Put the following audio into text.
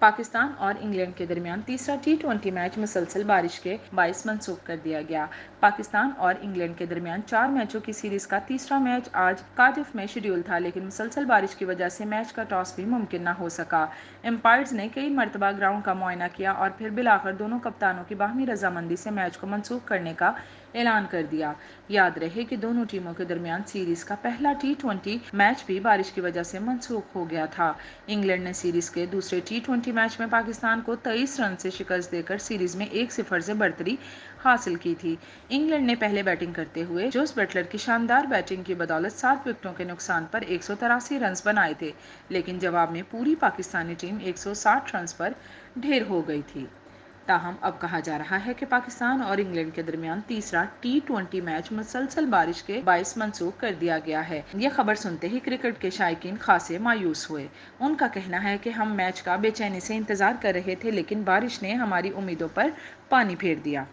پاکستان اور انگلینڈ کے درمیان تیسرا ٹی20 میچ مسلسل بارش کے باعث منسوخ کر دیا گیا۔ پاکستان اور انگلینڈ کے درمیان 4 میچوں کی سیریز کا تیسرا میچ آج کارڈف میں شیڈول تھا، لیکن مسلسل بارش کی وجہ سے میچ کا ٹاس بھی ممکن نہ ہو سکا۔ امپائرز نے کئی مرتبہ گراؤنڈ کا معائنہ کیا اور پھر بالآخر دونوں کپتانوں کی باہمی رضامندی سے میچ کو منسوخ کرنے کا اعلان کر دیا۔ یاد رہے کہ دونوں ٹیموں کے درمیان سیریز کا پہلا ٹی20 میچ بھی بارش کی وجہ سے منسوخ ہو گیا تھا۔ انگلینڈ نے سیریز کے دوسرے ٹی20 میچ میں پاکستان کو 23 رن سے شکست دے کر سیریز میں 1-0 سے برتری حاصل کی تھی۔ انگلینڈ نے پہلے بیٹنگ کرتے ہوئے جوس بٹلر کی شاندار بیٹنگ کی بدولت 7 وکٹوں کے نقصان پر 183 رنز بنائے تھے، لیکن جواب میں پوری پاکستانی ٹیم 160 رنز پر ڈھیر ہو گئی تھی۔ تاہم اب کہا جا رہا ہے کہ پاکستان اور انگلینڈ کے درمیان تیسرا ٹی20 میچ مسلسل بارش کے باعث منسوخ کر دیا گیا ہے۔ یہ خبر سنتے ہی کرکٹ کے شائقین خاصے مایوس ہوئے۔ ان کا کہنا ہے کہ ہم میچ کا بے چینی سے انتظار کر رہے تھے، لیکن بارش نے ہماری امیدوں پر پانی پھیر دیا۔